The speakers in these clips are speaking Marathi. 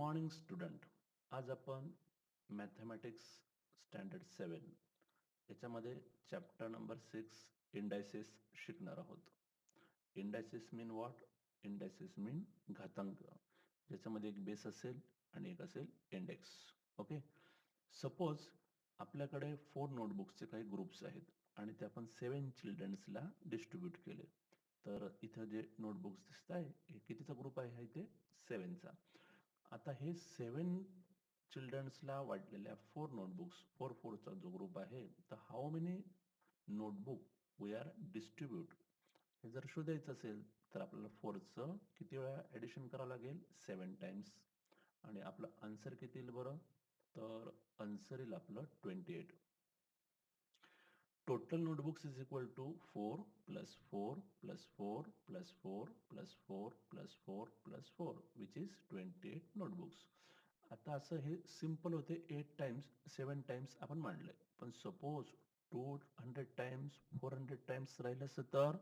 Morning student. आज आपण मॅथमॅटिक्स स्टँडर्ड 7 याच्यामध्ये चॅप्टर नंबर 6 इंडायसेस शिकणार आहोत. Indices mean what? इंडायसेस मीन घातांक, ज्याच्यामध्ये एक बेस असेल आणि एक असेल इंडेक्स. ओके. सपोज आपल्याकडे 4 नोटबुक्सचे काही ग्रुप्स आहेत आणि ते आपण 7 चिल्ड्रन्सला डिस्ट्रीब्यूट केले. तर इथं जे नोटबुक्स दिसत आहे हे कितीचा ग्रुप आहे? ते 7चा. आता हे 7 चिल्ड्रन्सला वाटलेल्या 4 नोटबुक्स, 4-4चा जो ग्रुप आहे, तर how many notebook we are distribute, हे जर शोधायचं असेल तर आपल्याला 4चं किती वेळा ॲडिशन करावं लागेल? 7 टाइम्स. आणि आपलं आन्सर किती येईल बरं? तर आन्सर येईल आपलं 28. Total notebooks is equal to 4 + 4 + 4 + 4 + 4 + 4 + 4 which is 28 notebooks. आता असं हे सिंपल होते 8 टाइम्स 7 टाइम्स आपण मांडलंय. पण सपोज 200 टाइम्स 400 टाइम्स राहिलं असतं तर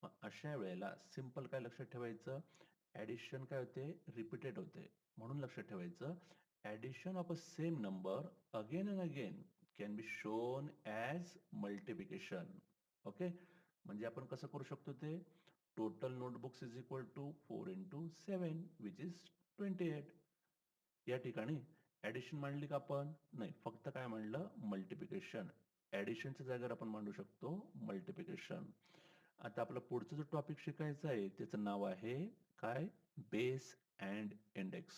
मग अशा वेळेला सिंपल काय लक्षात ठेवायचं? ॲडिशन काय होते? रिपीटेड होते. म्हणून लक्षात ठेवायचं, addition of a same number again and again can be shown as multiplication. Okay. म्हणजे आपण कसं करू शकतो ते? Total notebooks is equal to 4 × 7 which is 28. या ठिकाणी ॲडिशन मांडली का आपण? नाही, फक्त काय मांडलं? मल्टिप्लिकेशन. ॲडिशनच्या जागेवर आपण मांडू शकतो मल्टिप्लिकेशन. आता आपला पुढचा जो टॉपिक शिकायचा आहे त्याचं नाव आहे काय? Base and index.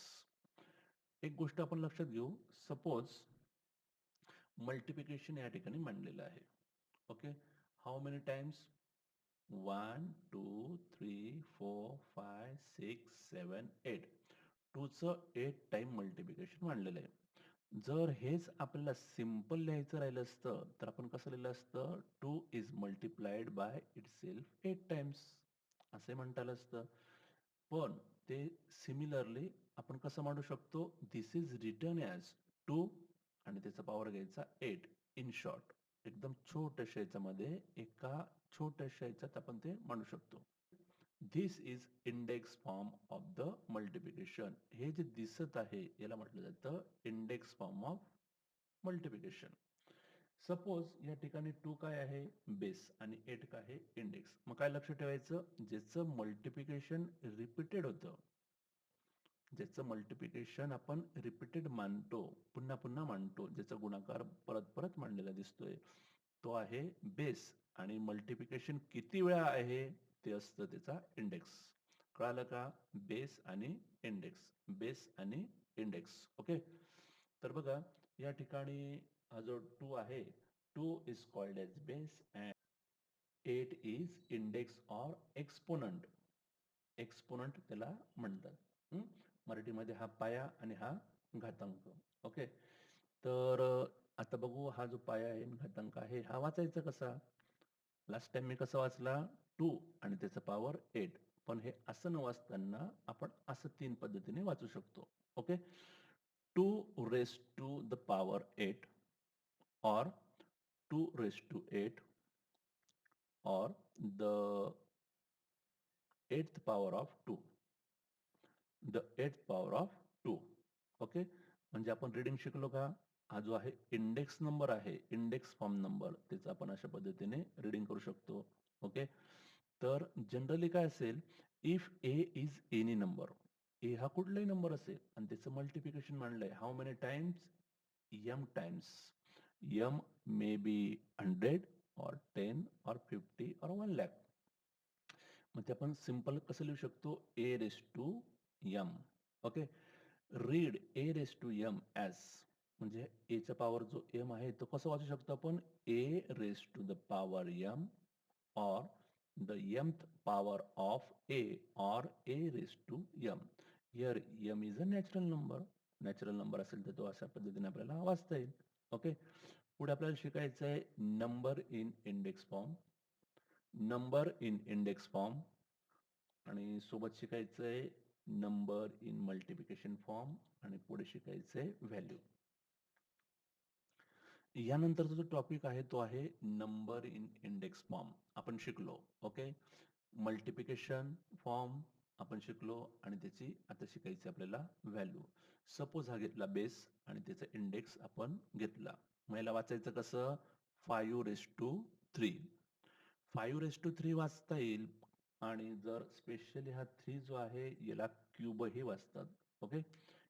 एक गोष्ट आपण लक्षात घेऊ. सपोज मल्टिप्लिकेशन या ठिकाणी मांडलेलं आहे. Okay. How many times? 1 2 3 4 5 6 7 8. 2चं 8 time multiplication मांडलेलं आहे. जर हेच आपल्याला सिंपल लिहायचं राहिलं असतं तर आपण कसं लिहिलं असतं? 2 is multiplied by itself 8 times असे म्हणता आलं असतं. पण ते सिमिलरली आपण कसं मांडू शकतो? दिस इज रिटन ॲज 2 आणि त्याचा पॉवर घ्यायचा 8. इन शॉर्ट, एकदम छोट्याशा याच्यामध्ये एका छोट्याशा याच्यात आपण ते मांडू शकतो. This is index form of the multiplication. हे जे दिसत आहे याला म्हटलं जातं index form of multiplication. Suppose या ठिकाणी 2 काय आहे? बेस आणि 8 काय आहे? इंडेक्स. मग काय लक्षात ठेवायचं? ज्याचं मल्टिप्लिकेशन रिपीटेड होतं, ज्याचं मल्टिप्लिकेशन आपण रिपीटेड मानतो, पुन्हा पुन्हा मानतो, ज्याचा गुणाकार परत परत मांडलेला दिसतोय, तो आहे बेस. आणि मल्टिप्लिकेशन किती वेळा आहे ते असतं त्याचा इंडेक्स. कळालं का? बेस आणि इंडेक्स, बेस आणि इंडेक्स. ओके. तर बघा या ठिकाणी हा जो 2 आहे, 2 is called as base and 8 is index or exponent. Exponent त्याला म्हणतात. मराठीमध्ये हा पाया आणि हा घातांक. ओके. तर आता बघू हा जो पाया आहे आणि घातांक आहे हा वाचायचा कसा? लास्ट टाइम मी कसा वाचला? 2 आणि त्याचा पॉवर 8. पण हे असं न वाचताना आपण असं 3 पद्धतीने वाचू शकतो. Okay. 2 raised to the power 8 or 2 raised to 8 or the 8th power of 2. The 8th power of 2. Okay. म्हणजे आपण रीडिंग शिकलो का? हा जो आहे इंडेक्स नंबर आहे, इंडेक्स फॉर्म नंबर, त्याचं आपण अशा पद्धतीने रीडिंग करू शकतो. ओके. तर जनरली काय असेल? If a is any number, a हा कुठलाही नंबर असेल आणि त्याचं मल्टिप्लिकेशन मांडलंय how many times? m times. m may be 100 or 10 or 50 or 1 lakh. मग ते आपण सिंपल कसं लिहू शकतो? A raise to m. Okay. Read a raise to m as, म्हणजे एचा पॉवर जो एम आहे तो कसं वाचू शकतो आपण? A raise to the power m or the mth power of a or a raise to m. Here m is a natural number. Natural number असेल तर तो अशा पद्धतीने आपल्याला वाचता येईल. ओके. पुढे आपल्याला शिकायचं आहे number in index form. Number in index form आणि सोबत शिकायचं आहे नंबर इन मल्टिप्लिकेशन फॉर्म आणि पुढे शिकायचं आहे व्हॅल्यू. यानंतरचा जो टॉपिक आहे तो आहे नंबर इन इंडेक्स फॉर्म. आपण शिकलो. ओके. मल्टिप्लिकेशन फॉर्म आपण शिकलो आणि त्याची आता शिकायची आपल्याला व्हॅल्यू. सपोज हा घेतला बेस आणि त्याचा इंडेक्स आपण घेतला. मग याला वाचायचं कसं? 5 रेस टू 3. 5 रेस टू 3 वाचता येईल आणि जर स्पेशली हा 3 जो आहे याला क्यूबही वाचतात. Okay,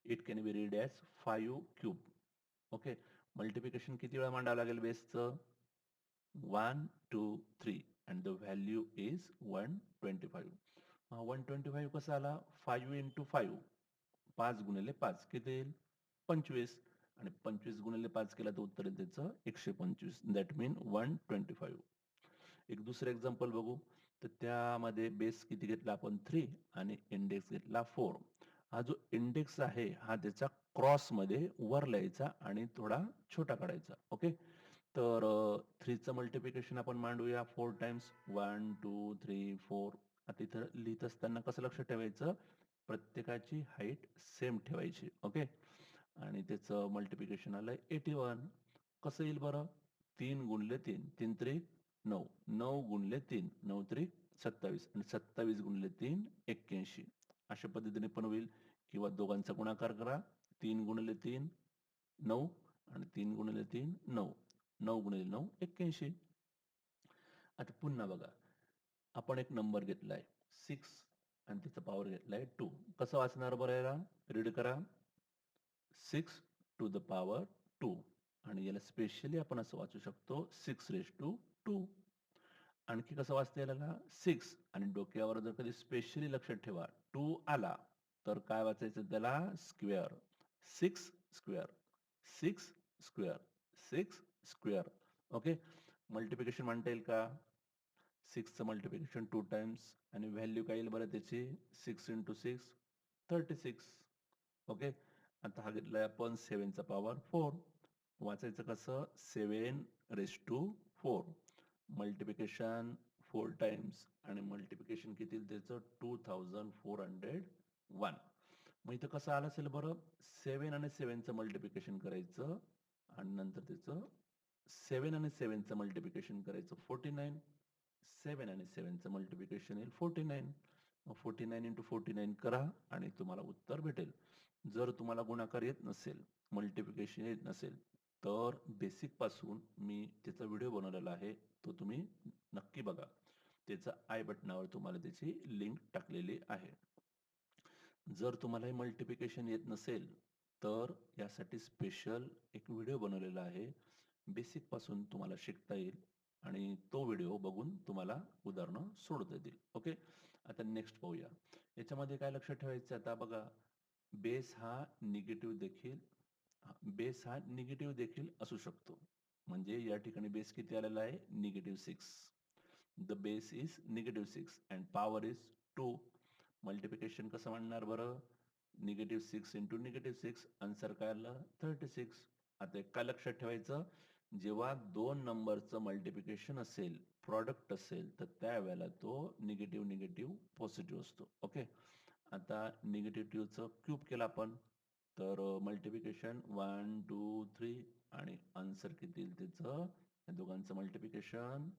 it can be read as 5 cube. Okay, multiplication किती वेळा मांडावं लागेल बेसचं? 1 2 3 and the value is 125. 125 कसा आला? 5 into 5, 5 गुणिले 5 किती येईल? 25. आणि 25 गुणिले 5 केला तर उत्तर येईल त्याचं 125. दॅट मीन 125. एक दुसरं एक्झाम्पल बघू. तर त्यामध्ये बेस किती घेतला आपण? 3 आणि इंडेक्स घेतला 4. हा जो इंडेक्स आहे हा त्याच्या क्रॉसमध्ये वर लिहायचा आणि थोडा छोटा काढायचा. ओके, तर 3चं मल्टिप्लिकेशन आपण मांडूया 4 टाइम्स. 1 2 3 4. आता इथं लिहित असताना कसं लक्षात ठेवायचं? प्रत्येकाची हाईट सेम ठेवायची. ओके, आणि त्याचं मल्टिप्लिकेशन आलं 81. कसं येईल बरं? 3 गुणिले 3, 3 त्रिक 9, 9 गुणिले 3, 9 त्रिक 27 आणि 27 गुणिले 3 81. अशा पद्धतीने पण होईल. किंवा दोघांचा गुणाकार करा. 3 गुणिले 3 9 आणि 3 गुणिले 3 9, 9 गुणिले 9 81. आता पुन्हा बघा, आपण एक नंबर घेतलाय 6 आणि त्याचा पॉवर घेतलाय 2. कसं वाचणार बरं याला? रीड करा. 6 to the power 2. आणि याला स्पेशली आपण असं वाचू शकतो 6 raised to 2. आणखी कसं वाचता येईल याला? 6 आणि डोक्यावर जर कधी स्पेशली लक्षात ठेवा 2 आला तर काय वाचायचं त्याला? Square. 6 square, 6 square, 6 square. Okay, multiplication म्हणता येईल का? 6चं मल्टिप्लिकेशन 2 टाइम्स आणि व्हॅल्यू काय येईल बरं त्याची? 6 into 6 36. ओके, आता हा घेतलाय आपण 7चा पॉवर 4. वाचायचं कसं? 7 raised to 4. मल्टिप्लिकेशन 4 टाइम्स आणि मल्टिप्लिकेशन किती त्याचं? 2401. मग इथं कसं आलं असेल बरं? 7 आणि 7चं मल्टिप्लिकेशन करायचं आणि नंतर त्याचं 7 आणि 7चं मल्टिप्लिकेशन करायचं 49. 7 आणि 7चं मल्टिप्लिकेशन येईल 49. मग 49 into 49 करा आणि तुम्हाला उत्तर भेटेल. जर तुम्हाला गुणाकार येत नसेल, मल्टिप्लिकेशन येत नसेल, तर बेसिक पासून मी त्याचा व्हिडिओ बनवलेला आहे. तो तुम्ही नक्की बघा. त्याचा आय बटनावर तुम्हाला त्याची लिंक टाकलेली आहे. जर तुम्हाला हे मल्टिप्लिकेशन येत नसेल, तर यासाठी स्पेशल एक व्हिडिओ बनवलेला आहे. बेसिक पासून तुम्हाला शिकता येईल आणि तो व्हिडिओ बघून तुम्हाला उदाहरणं सोडवता येतील. ओके, आता नेक्स्ट पाहूया. याच्यामध्ये काय लक्षात ठेवायचं? आता बघा, बेस हा निगेटिव्ह देखील बेस हा निगेटिव्ह देखील असू शकतो. म्हणजे या ठिकाणी बेस किती आलेला आहे? -6. The base is -6 and power is 2. Multiplication कसं म्हणणार बरं? -6 into -6. आन्सर काय आलं? 36. आता एक काय लक्षात ठेवायचं? जेव्हा दोन नंबरचं मल्टिप्लिकेशन असेल, प्रॉडक्ट असेल, तर त्यावेळेला तो निगेटिव्ह निगेटिव्ह पॉझिटिव्ह असतो. ओके, आता निगेटिव्हचं क्यूब केला आपण, तर मल्टिप्लिकेशन 1 2 3 आणि आन्सर किती येईल त्याचं? या दोघांचं मल्टिप्लिकेशन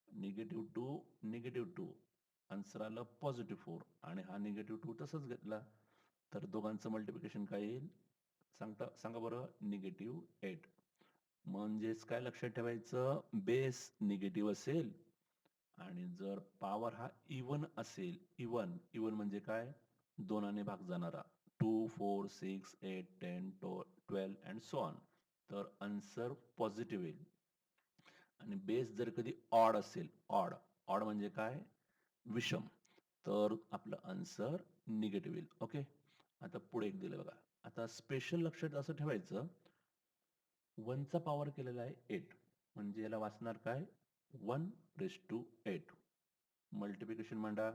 -2 -2. आन्सर आलं +4 आणि हा -2 तसंच घेतला. तर दोघांचं मल्टिप्लिकेशन काय येईल? सांगा बरं? -8. म्हणजेच काय लक्षात ठेवायचं? बेस निगेटिव्ह असेल आणि जर पॉवर हा इवन असेल, इवन इवन म्हणजे काय? दोनाने भाग जाणारा, 2 4 6 8 10 12 अँड सो ऑन, तर आन्सर पॉझिटिव्ह येईल. आणि बेस जर कधी ऑड असेल, ऑड ऑड म्हणजे काय? विषम, तर आपलं आन्सर निगेटिव्ह येईल. ओके, आता पुढे एक दिलं बघा. आता स्पेशल लक्षात असं ठेवायचं, 1चा पॉवर केलेला आहे 8, म्हणजे याला वाचणार काय? 1 raised to 8. मल्टिप्लिकेशन मांडा.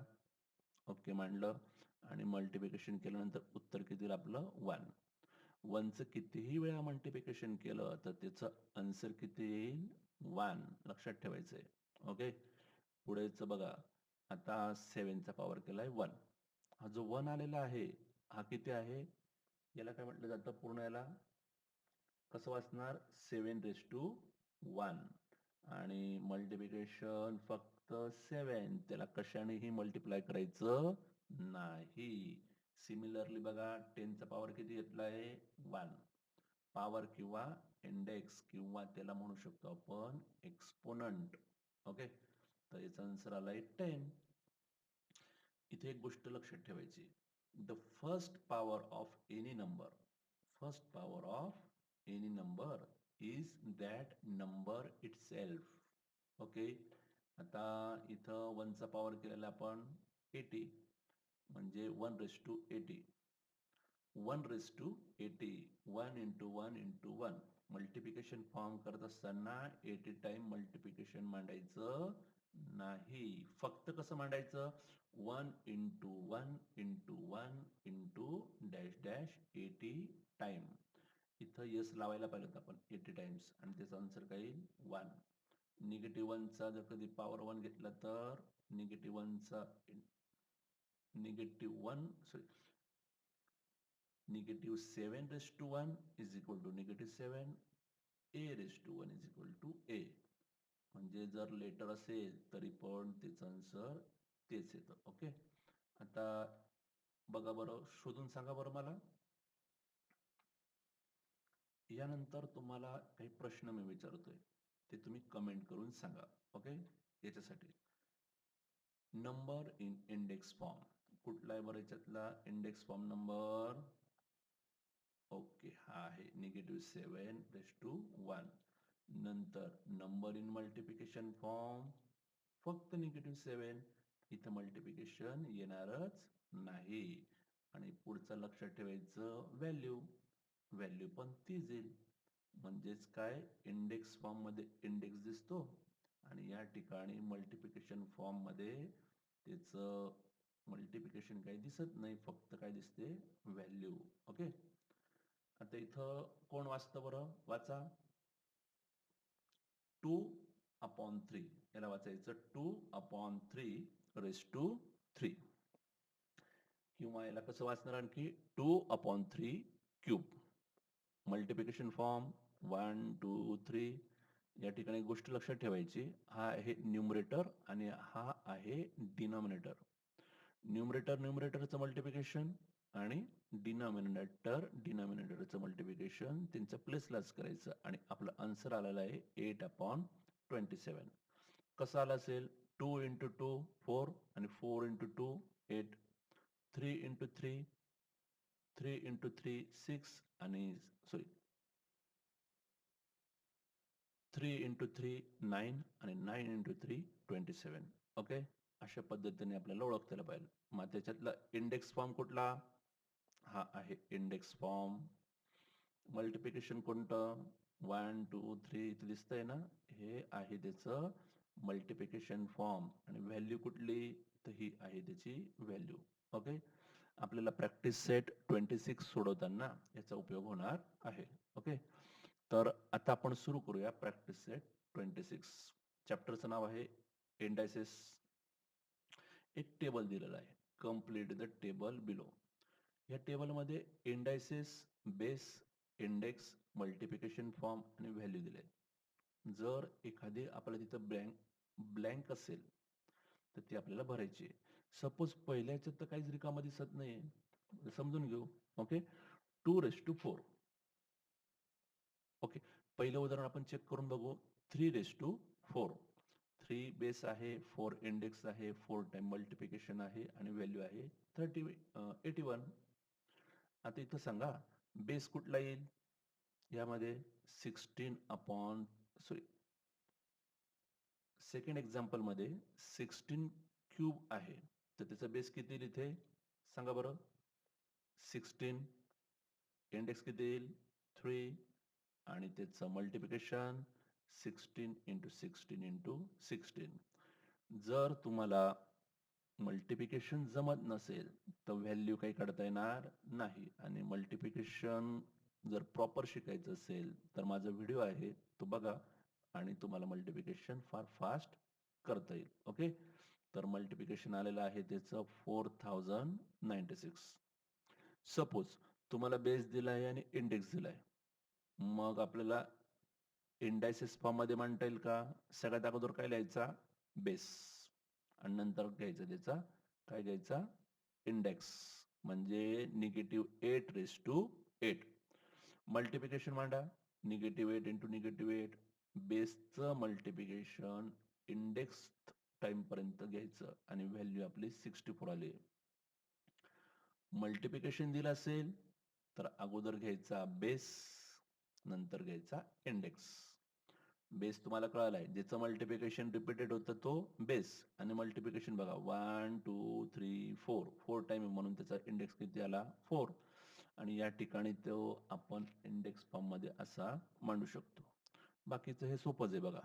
ओके, मांडलं आणि मल्टिप्लिकेशन केल्यानंतर उत्तर किती येईल आपलं? 1. 1चं कितीही वेळा मल्टिप्लिकेशन केलं तर त्याचं आन्सर किती येईल? 1. लक्षात ठेवायचंय. ओके, पुढेचं बघा. आता 7चा पॉवर केलाय 1. हा जो 1 आलेला आहे, हा किती आहे? याला काय म्हटलं जातं पूर्ण याला? कसं वाचणार? 7 raised to 1 आणि मल्टिप्लिकेशन फक्त 7. त्याला कशानेही मल्टिप्लाय करायचं नाही. सिमिलरली बघा 10चा पॉवर किती घेतला आहे 1. पॉवर किंवा इंडेक्स किंवा त्याला म्हणू शकतो आपण एक्सपोनंट. ओके, तर याचा आन्सर आलाय 10. इथे एक गोष्ट लक्षात ठेवायची, the first power of any number, first power of any number is that number itself. Okay, आता इथं 1चा पॉवर केलेला आपण 80, म्हणजे 1/80. 1/80, 1 into 1 into 1. मल्टिप्लिकेशन फॉर्म करत असताना 80 टाइम मल्टिप्लिकेशन मांडायचं नाही. फक्त कसं मांडायचं, 1 into 1 into 1 into dash dash 80 time. इथं यस लावायला पाहिजे होतं आपण 80 टाइम्स, आणि त्याचा आन्सर काय येईल 1. -1चा जर कधी पॉवर 1 घेतला तर -1चा -7/1 is equal to -7. a/1 is equal to a. म्हणजे जर लेटर असेल तरी पण त्याचं आन्सर तेच येतं. ओके, आता बघा बरं, शोधून सांगा बरं मला. यानंतर तुम्हाला काही प्रश्न मी विचारतोय, ते तुम्ही कमेंट करून सांगा. ओके, याच्यासाठी नंबर इन इंडेक्स फॉर्म कुठला आहे बरं याच्यातला इंडेक्स फॉर्म नंबर? ओके, हा आहे -7/1. नंतर नंबर इन मल्टिप्लिकेशन फॉर्म फक्त -7. इथं मल्टिप्लिकेशन येणारच नाही. आणि पुढचं लक्षात ठेवायचं, व्हॅल्यू, व्हॅल्यू पण तीच येईल. म्हणजेच काय, इंडेक्स फॉर्म मध्ये इंडेक्स दिसतो आणि या ठिकाणी मल्टिप्लिकेशन फॉर्म मध्ये त्याचं मल्टिप्लिकेशन काही दिसत नाही, फक्त काय दिसते, व्हॅल्यू. ओके, आता इथं कोण वाचतं बरं, वाचा. 2/3, याला वाचायचं 2/3 किंवा याला कसं वाचणार आणखी 2/3 मल्टिप्लिकेशन फॉर्म 1 2 3. या ठिकाणी गोष्ट लक्षात ठेवायची, हा आहे न्यूमरेटर आणि हा आहे डिनॉमिनेटर. न्यूमरेटरचं मल्टिप्लिकेशन आणि डिनॉमिनेटरचं मल्टिप्लिकेशन त्यांच्या प्लेसलाच करायचं आणि आपलं आन्सर आलेला आहे 8/27. कसं आलं असेल, 2 into 2 4 आणि 4 into 2 8, 3 into 3 3 into 3 6 आणि 3 into 3 9 आणि 9 into 3 27. ओके, अशा पद्धतीने आपल्याला ओळखता पाहिजे. मग त्याच्यातला इंडेक्स फॉर्म कुठला, हा आहे इंडेक्स फॉर्म. मल्टिप्लिकेशन कोणतं, 1 2 3 इथे दिसतंय ना, हे आहे त्याचं मल्टिप्लिकेशन फॉर्म. आणि व्हॅल्यू कुठली, तर ही आहे त्याची व्हॅल्यू. ओके, आपल्याला प्रॅक्टिस सेट 26 सोडवताना याचा उपयोग होणार आहे. ओके, तर आता आपण सुरू करूया प्रॅक्टिस सेट 26. चॅप्टरचं नाव आहे इंडायसेस. एक टेबल दिलेला आहे, कंप्लीट द टेबल बिलो. या टेबलमध्ये indices, base, index, multiplication form आणि व्हॅल्यू दिले. जर एखादी आपल्याला तिथं ब्लँक असेल तर ती आपल्याला भरायची. सपोज पहिल्या ह्याच्यात तर काहीच रिकामं दिसत नाही, समजून घेऊ. ओके, 2/4. ओके, पहिलं उदाहरण आपण चेक करून बघू. 3/4. 3 बेस आहे, 4 इंडेक्स आहे, 4 टाइम मल्टिप्लिकेशन आहे आणि व्हॅल्यू आहे 81. आता इथं सांगा बेस कुठला येईल, यामध्ये 16 सेकंड एक्झाम्पल मध्ये 16³ आहे, तर त्याचा बेस किती येईल इथे सांगा बरं. 16, इंडेक्स किती येईल 3 आणि त्याचं मल्टिप्लिकेशन 16 into 16 into 16. जर तुम्हाला मल्टिप्लिकेशन जमत नसेल तर व्हॅल्यू काही काढता येणार नाही. आणि मल्टिप्लिकेशन जर प्रॉपर शिकायचं असेल तर माझा व्हिडिओ आहे तो बघा आणि तुम्हाला मल्टिप्लिकेशन फार फास्ट करता येईल. ओके, तर मल्टिप्लिकेशन आलेलं आहे त्याचं 4096. सपोज तुम्हाला बेस दिलाय आणि इंडेक्स दिलाय, मग आपल्याला इंडायसेस फॉर्म मध्ये मांडता येईल का? सगळ्यात अगोदर काय लिहायचा, बेस, आणि नंतर घ्यायचा त्याचा काय घ्यायचा, इंडेक्स. म्हणजे -8/8. मल्टिप्लिकेशन मांडा, -8 इंटू -8. बेसचं मल्टिप्लिकेशन इंडेक्स टाइम पर्यंत घ्यायचं आणि व्हॅल्यू आपली 64 आली. मल्टिप्लिकेशन दिलं असेल तर अगोदर घ्यायचा बेस, नंतर घ्यायचा इंडेक्स. बेस तुम्हाला कळालाय, ज्याचं मल्टिप्लिकेशन रिपीटेड होतं तो बेस, आणि मल्टिप्लिकेशन बघा 1 2 3 4 टाइम म्हणून त्याचा इंडेक्स किती आला 4. आणि या ठिकाणी तो आपण इंडेक्स फॉर्म मध्ये असा मांडू शकतो. बाकीचं हे सोपंच आहे बघा.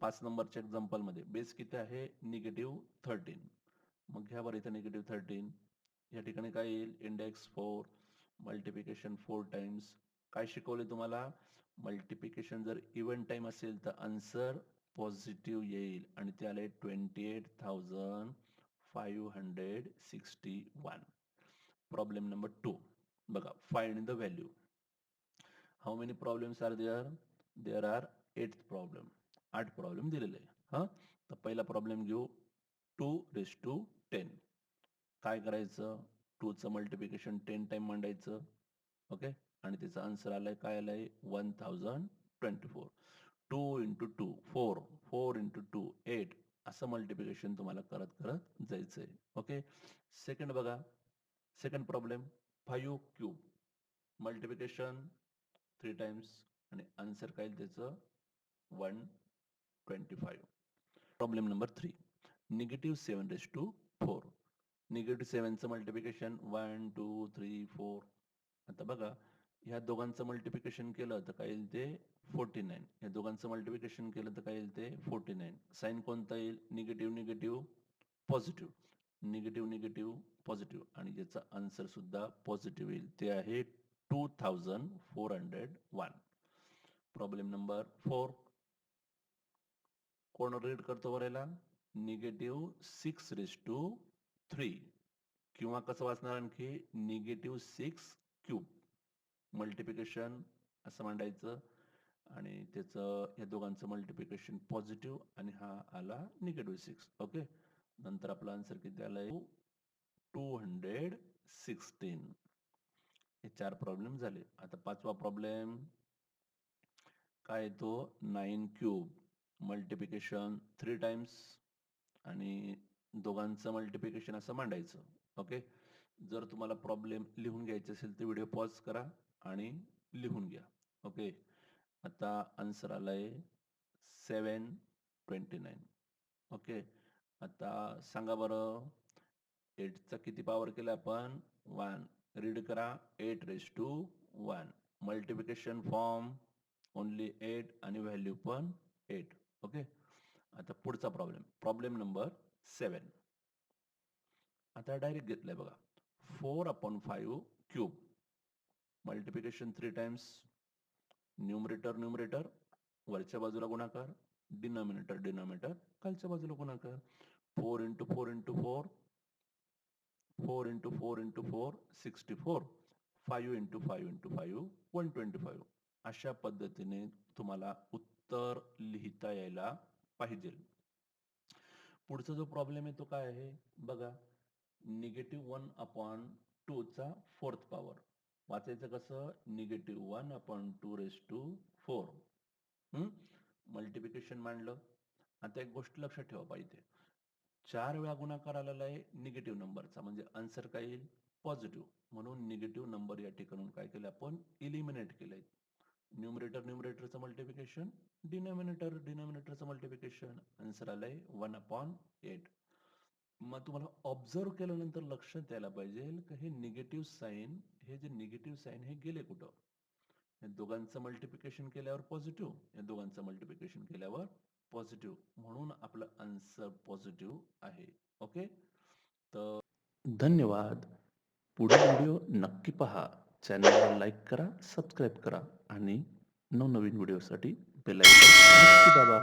5 नंबरच्या एक्झाम्पल मध्ये बेस किती आहे -13. मग घ्या बरं इथं -13. या ठिकाणी काय येईल इंडेक्स 4, मल्टिप्लिकेशन 4 टाइम्स. काय शिकवले तुम्हाला, मल्टिप्लिकेशन जर इव्हन टाइम असेल तर आन्सर पॉझिटिव्ह येईल आणि ते आले 28,561. प्रॉब्लेम नंबर 2 बघा, find the value. How many problems are there? There are 8 problem. 8 problem दिलेले आहे. हा, तर पहिला प्रॉब्लेम घेऊ. 2/10. काय करायचं, 2चं मल्टिप्लिकेशन 10 टाइम मांडायचं. ओके, आणि त्याचा आन्सर आलाय काय आलाय 1024. 2 इंटू 2 4, 4 इंटू 2 8, असं मल्टिप्लिकेशन तुम्हाला करत करत जायचंय. ओके, सेकंड बघा. Second problem 5 cube. Multiplication 3 times आणि आन्सर काय त्याचं 125. Problem number 3 -7/4. -7चं मल्टिप्लिकेशन 1 2 3 4. आता बघा, ह्या दोघांचं मल्टिप्लिकेशन केलं तर काय येईल ते 49. या दोघांचं मल्टिप्लिकेशन केलं तर काय येईल ते 49. साइन कोणता येईल, negative negative positive, negative negative positive, आणि याचा आन्सर सुद्धा पॉझिटिव्ह येईल, ते आहे 2401. Problem number 4. कोण रीड करतो बरेला, -6/3, किंवा कसं वाचणार आणखी -6 क्यूब. मल्टिप्लिकेशन असं मांडायचं आणि त्याचं या दोघांचं मल्टिप्लिकेशन पॉझिटिव्ह आणि हा आला -6. ओके, नंतर आपला आन्सर किती आलाय 216. हे 4 प्रॉब्लेम झाले. आता 5वा प्रॉब्लेम काय येतो 9 क्यूब. मल्टिप्लिकेशन 3 टाइम्स आणि दोघांचं मल्टिप्लिकेशन असं मांडायचं. ओके, जर तुम्हाला प्रॉब्लेम लिहून घ्यायचे असेल तर व्हिडिओ पॉज करा आणि लिहून घ्या. ओके, आता आन्सर आलाय 729. ओके, आता सांगा बरं 8चा किती पॉवर केला आपण 1. रीड करा 8/1. मल्टिप्लिकेशन फॉर्म ओनली 8 आणि व्हॅल्यू पण 8. ओके, आता पुढचा प्रॉब्लेम, प्रॉब्लेम नंबर 7. आता डायरेक्ट घेतलंय बघा 4/5 क्यूब. Multiplication 3 times. न्यूमरेटर वरच्या बाजूला गुणाकार, डिनॉमिनेटर खालच्या बाजूला गुणाकार. 4 into 4 into 4, 4 into 4 into 4 64. 5 into 5 into 5 125. अशा पद्धतीने तुम्हाला उत्तर लिहिता यायला पाहिजे. पुढचा जो प्रॉब्लेम आहे तो काय आहे बघा, -1/2चा 4th पॉवर. वाचायचं कसं, -1/2/4. मल्टिप्लिकेशन मांडलं. आता एक गोष्ट लक्षात ठेवा पाहिजे, 4 वेळा गुणाकार आलेला आहे निगेटिव्ह नंबरचा, म्हणजे आन्सर काय येईल पॉझिटिव्ह. म्हणून निगेटिव्ह नंबर या ठिकाणून काय केलं आपण इलिमिनेट केलंय. न्यूमरेटरचं मल्टिप्लिकेशन, डिनॉमिनेटरचं मल्टिप्लिकेशन, आन्सर आलंय 1/8. मग तुम्हाला ऑब्झर्व केल्यानंतर लक्षात यायला पाहिजे की हे निगेटिव्ह साईन, हे जे निगेटिव्ह साईन हे गेले कुठं. या दोघांचं मल्टिप्लिकेशन केल्यावर पॉझिटिव्ह, या दोघांचं मल्टिप्लिकेशन केल्यावर पॉझिटिव्ह, म्हणून आपलं आन्सर पॉझिटिव्ह आहे. ओके, तर धन्यवाद. पुढील व्हिडिओ नक्की पहा. चॅनलला लाईक करा, सबस्क्राईब करा आणि नवनवीन व्हिडिओसाठी बेल आयकॉन नक्की दाबा.